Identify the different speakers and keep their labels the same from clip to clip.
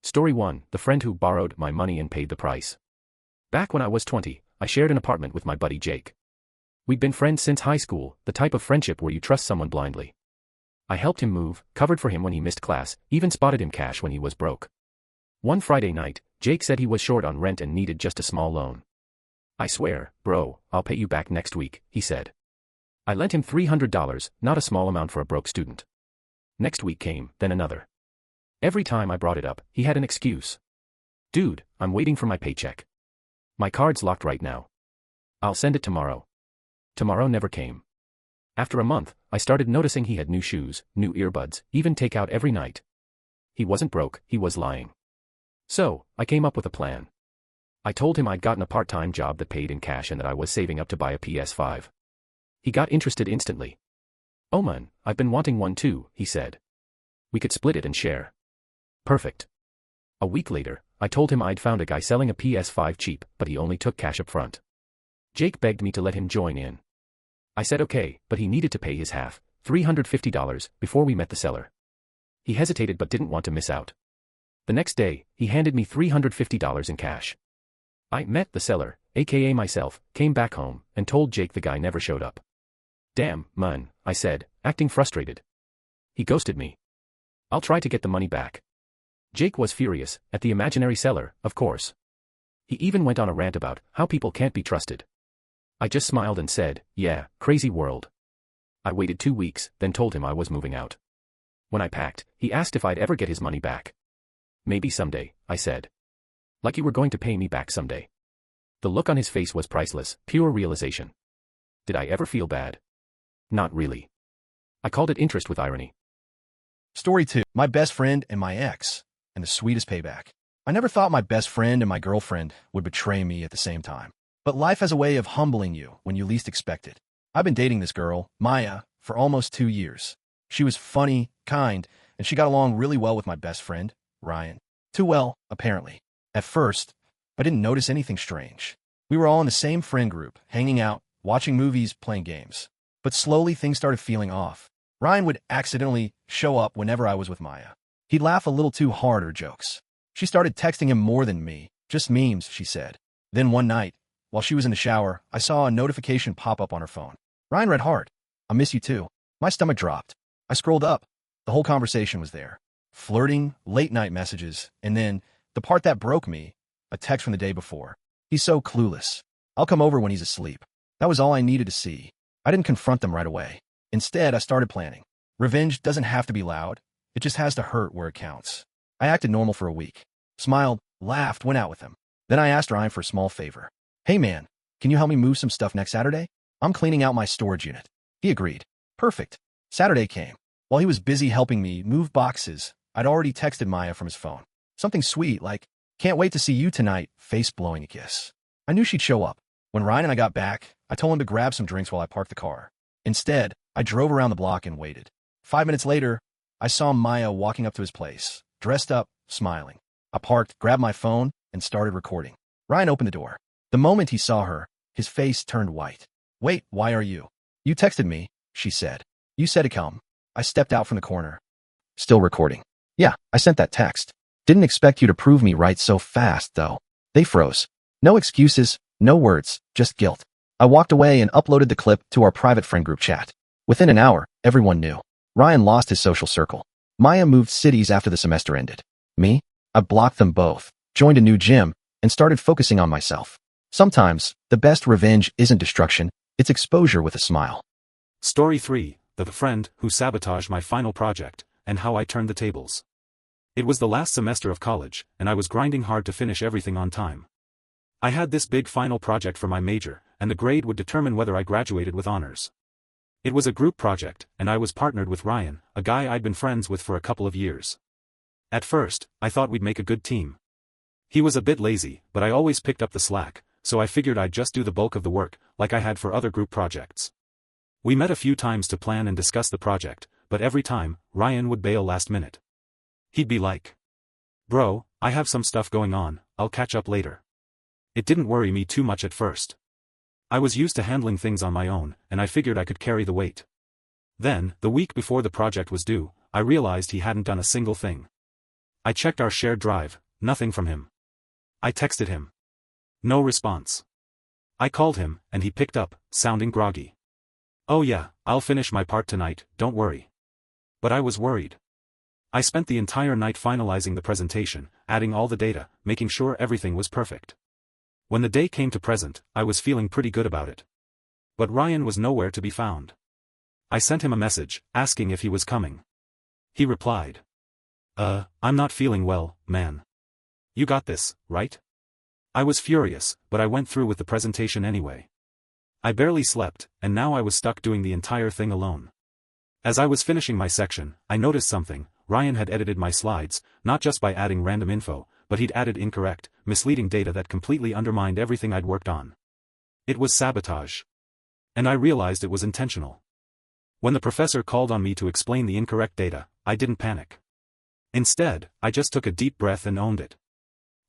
Speaker 1: Story 1: The friend who borrowed my money and paid the price. Back when I was 20, I shared an apartment with my buddy Jake. We'd been friends since high school, the type of friendship where you trust someone blindly. I helped him move, covered for him when he missed class, even spotted him cash when he was broke. One Friday night, Jake said he was short on rent and needed just a small loan. "I swear, bro, I'll pay you back next week," he said. I lent him $300, not a small amount for a broke student. Next week came, then another. Every time I brought it up, he had an excuse. "Dude, I'm waiting for my paycheck. My card's locked right now. I'll send it tomorrow." Tomorrow never came. After a month, I started noticing he had new shoes, new earbuds, even takeout every night. He wasn't broke, he was lying. So, I came up with a plan. I told him I'd gotten a part-time job that paid in cash and that I was saving up to buy a PS5. He got interested instantly. "Oh man, I've been wanting one too," he said. "We could split it and share." Perfect. A week later, I told him I'd found a guy selling a PS5 cheap, but he only took cash up front. Jake begged me to let him join in. I said okay, but he needed to pay his half, $350, before we met the seller. He hesitated but didn't want to miss out. The next day, he handed me $350 in cash. I met the seller, aka myself, came back home, and told Jake the guy never showed up. "Damn, man," I said, acting frustrated. "He ghosted me. I'll try to get the money back." Jake was furious, at the imaginary seller, of course. He even went on a rant about how people can't be trusted. I just smiled and said, "Yeah, crazy world." I waited 2 weeks, then told him I was moving out. When I packed, he asked if I'd ever get his money back. "Maybe someday," I said. Like you were going to pay me back someday. The look on his face was priceless, pure realization. Did I ever feel bad? Not really. I called it interest with irony.
Speaker 2: Story 2: My best friend and my ex, and the sweetest payback. I never thought my best friend and my girlfriend would betray me at the same time. But life has a way of humbling you when you least expect it. I've been dating this girl, Maya, for almost 2 years. She was funny, kind, and she got along really well with my best friend, Ryan. Too well, apparently. At first, I didn't notice anything strange. We were all in the same friend group, hanging out, watching movies, playing games. But slowly things started feeling off. Ryan would accidentally show up whenever I was with Maya. He'd laugh a little too hard at her jokes. She started texting him more than me, just memes, she said. Then one night, while she was in the shower, I saw a notification pop up on her phone. Ryan read hard. "I miss you too." My stomach dropped. I scrolled up. The whole conversation was there. Flirting, late-night messages, and then, the part that broke me, a text from the day before. "He's so clueless. I'll come over when he's asleep." That was all I needed to see. I didn't confront them right away. Instead, I started planning. Revenge doesn't have to be loud. It just has to hurt where it counts. I acted normal for a week. Smiled, laughed, went out with him. Then I asked Ryan for a small favor. "Hey man, can you help me move some stuff next Saturday? I'm cleaning out my storage unit." He agreed. Perfect. Saturday came. While he was busy helping me move boxes, I'd already texted Maya from his phone. Something sweet like, "Can't wait to see you tonight," face blowing a kiss. I knew she'd show up. When Ryan and I got back, I told him to grab some drinks while I parked the car. Instead, I drove around the block and waited. 5 minutes later, I saw Maya walking up to his place, dressed up, smiling. I parked, grabbed my phone, and started recording. Ryan opened the door. The moment he saw her, his face turned white. "Wait, why are you?" "You texted me," she said. "You said to come." I stepped out from the corner. Still recording. "Yeah, I sent that text. Didn't expect you to prove me right so fast, though." They froze. No excuses, no words, just guilt. I walked away and uploaded the clip to our private friend group chat. Within an hour, everyone knew. Ryan lost his social circle. Maya moved cities after the semester ended. Me? I blocked them both, joined a new gym, and started focusing on myself. Sometimes, the best revenge isn't destruction, it's exposure with a smile.
Speaker 3: Story 3: The friend who sabotaged my final project, and how I turned the tables. It was the last semester of college, and I was grinding hard to finish everything on time. I had this big final project for my major, and the grade would determine whether I graduated with honors. It was a group project, and I was partnered with Ryan, a guy I'd been friends with for a couple of years. At first, I thought we'd make a good team. He was a bit lazy, but I always picked up the slack, so I figured I'd just do the bulk of the work, like I had for other group projects. We met a few times to plan and discuss the project, but every time, Ryan would bail last minute. He'd be like, "Bro, I have some stuff going on, I'll catch up later." It didn't worry me too much at first. I was used to handling things on my own, and I figured I could carry the weight. Then, the week before the project was due, I realized he hadn't done a single thing. I checked our shared drive, nothing from him. I texted him. No response. I called him, and he picked up, sounding groggy. "Oh yeah, I'll finish my part tonight, don't worry." But I was worried. I spent the entire night finalizing the presentation, adding all the data, making sure everything was perfect. When the day came to present, I was feeling pretty good about it. But Ryan was nowhere to be found. I sent him a message, asking if he was coming. He replied. I'm not feeling well, man. You got this, right?" I was furious, but I went through with the presentation anyway. I barely slept, and now I was stuck doing the entire thing alone. As I was finishing my section, I noticed something. Ryan had edited my slides, not just by adding random info, but he'd added incorrect, misleading data that completely undermined everything I'd worked on. It was sabotage. And I realized it was intentional. When the professor called on me to explain the incorrect data, I didn't panic. Instead, I just took a deep breath and owned it.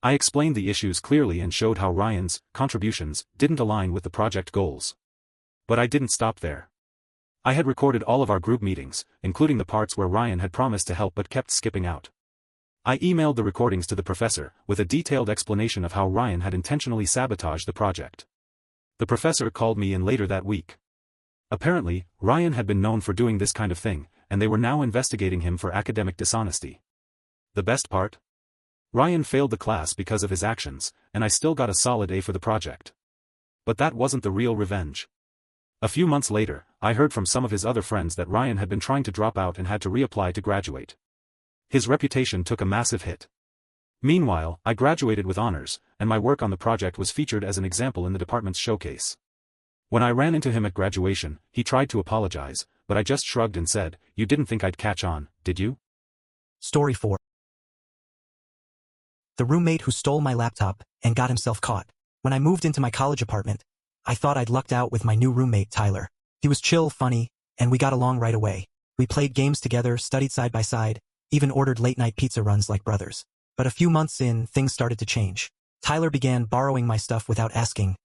Speaker 3: I explained the issues clearly and showed how Ryan's contributions didn't align with the project goals. But I didn't stop there. I had recorded all of our group meetings, including the parts where Ryan had promised to help but kept skipping out. I emailed the recordings to the professor, with a detailed explanation of how Ryan had intentionally sabotaged the project. The professor called me in later that week. Apparently, Ryan had been known for doing this kind of thing, and they were now investigating him for academic dishonesty. The best part? Ryan failed the class because of his actions, and I still got a solid A for the project. But that wasn't the real revenge. A few months later, I heard from some of his other friends that Ryan had been trying to drop out and had to reapply to graduate. His reputation took a massive hit. Meanwhile, I graduated with honors, and my work on the project was featured as an example in the department's showcase. When I ran into him at graduation, he tried to apologize, but I just shrugged and said, "You didn't think I'd catch on, did you?"
Speaker 4: Story 4. The roommate who stole my laptop and got himself caught. When I moved into my college apartment, I thought I'd lucked out with my new roommate Tyler. He was chill, funny, and we got along right away. We played games together, studied side by side, even ordered late-night pizza runs like brothers. But a few months in, things started to change. Tyler began borrowing my stuff without asking.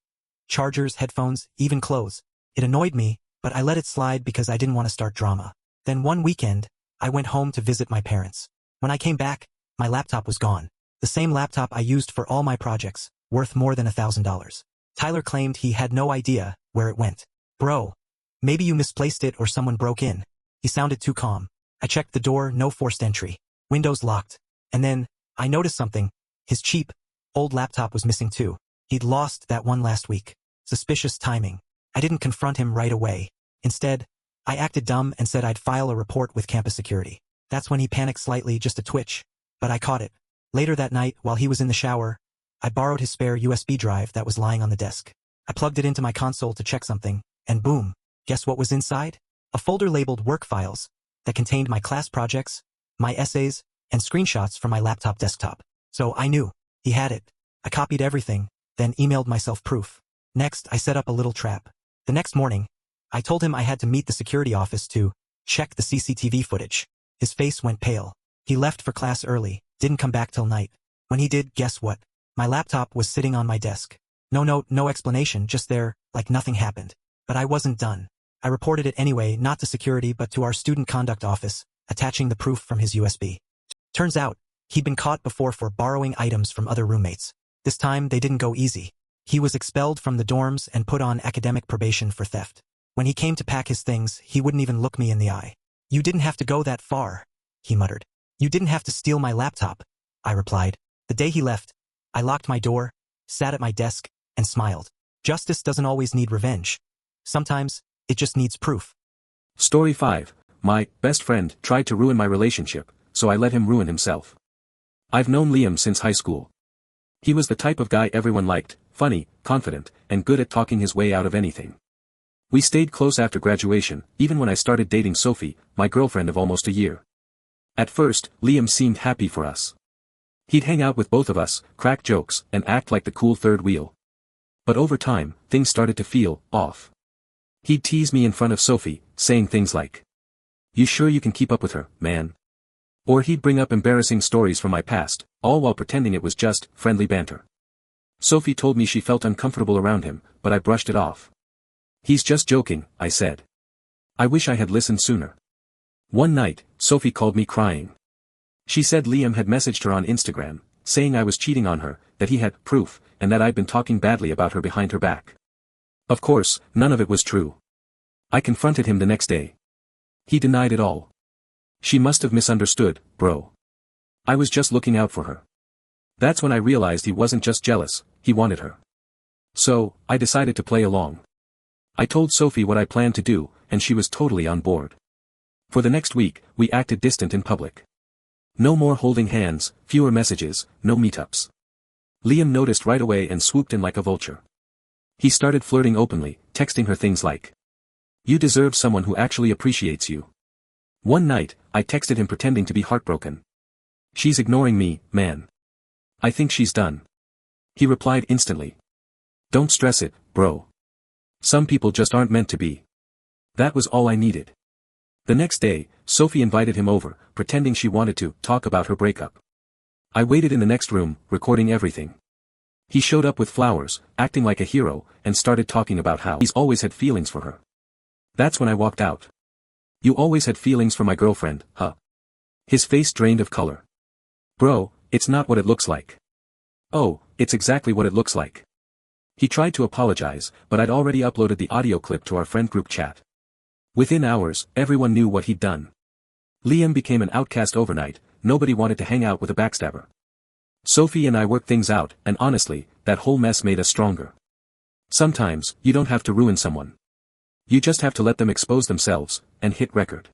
Speaker 4: Chargers, headphones, even clothes. It annoyed me, but I let it slide because I didn't want to start drama. Then one weekend, I went home to visit my parents. When I came back, my laptop was gone. The same laptop I used for all my projects, worth more than $1,000. Tyler claimed he had no idea where it went. "Bro, maybe you misplaced it or someone broke in." He sounded too calm. I checked the door, no forced entry. Windows locked. And then, I noticed something. His cheap, old laptop was missing too. He'd lost that one last week. Suspicious timing. I didn't confront him right away. Instead, I acted dumb and said I'd file a report with campus security. That's when he panicked slightly, just a twitch. But I caught it. Later that night, while he was in the shower, I borrowed his spare USB drive that was lying on the desk. I plugged it into my console to check something, and boom, guess what was inside? A folder labeled Work Files that contained my class projects, my essays, and screenshots from my laptop desktop. So I knew he had it. I copied everything, then emailed myself proof. Next, I set up a little trap. The next morning, I told him I had to meet the security office to check the CCTV footage. His face went pale. He left for class early, didn't come back till night. When he did, guess what? My laptop was sitting on my desk. No note, no explanation, just there, like nothing happened. But I wasn't done. I reported it anyway, not to security but to our student conduct office, attaching the proof from his USB. Turns out, he'd been caught before for borrowing items from other roommates. This time, they didn't go easy. He was expelled from the dorms and put on academic probation for theft. When he came to pack his things, he wouldn't even look me in the eye. "You didn't have to go that far," he muttered. "You didn't have to steal my laptop," I replied. The day he left, I locked my door, sat at my desk, and smiled. Justice doesn't always need revenge. Sometimes, it just needs proof.
Speaker 1: Story 5. My best friend tried to ruin my relationship, so I let him ruin himself. I've known Liam since high school. He was the type of guy everyone liked, funny, confident, and good at talking his way out of anything. We stayed close after graduation, even when I started dating Sophie, my girlfriend of almost a year. At first, Liam seemed happy for us. He'd hang out with both of us, crack jokes, and act like the cool third wheel. But over time, things started to feel off. He'd tease me in front of Sophie, saying things like, "You sure you can keep up with her, man?" Or he'd bring up embarrassing stories from my past, all while pretending it was just friendly banter. Sophie told me she felt uncomfortable around him, but I brushed it off. "He's just joking," I said. I wish I had listened sooner. One night, Sophie called me crying. She said Liam had messaged her on Instagram, saying I was cheating on her, that he had proof, and that I'd been talking badly about her behind her back. Of course, none of it was true. I confronted him the next day. He denied it all. She must have misunderstood, bro. I was just looking out for her. That's when I realized he wasn't just jealous, he wanted her. So, I decided to play along. I told Sophie what I planned to do, and she was totally on board. For the next week, we acted distant in public. No more holding hands, fewer messages, no meetups. Liam noticed right away and swooped in like a vulture. He started flirting openly, texting her things like, "You deserve someone who actually appreciates you." One night, I texted him pretending to be heartbroken. "She's ignoring me, man. I think she's done." He replied instantly. "Don't stress it, bro. Some people just aren't meant to be." That was all I needed. The next day, Sophie invited him over, pretending she wanted to talk about her breakup. I waited in the next room, recording everything. He showed up with flowers, acting like a hero, and started talking about how he's always had feelings for her. That's when I walked out. "You always had feelings for my girlfriend, huh?" His face drained of color. "Bro, it's not what it looks like." "Oh, it's exactly what it looks like." He tried to apologize, but I'd already uploaded the audio clip to our friend group chat. Within hours, everyone knew what he'd done. Liam became an outcast overnight, nobody wanted to hang out with a backstabber. Sophie and I worked things out, and honestly, that whole mess made us stronger. Sometimes, you don't have to ruin someone. You just have to let them expose themselves, and hit record.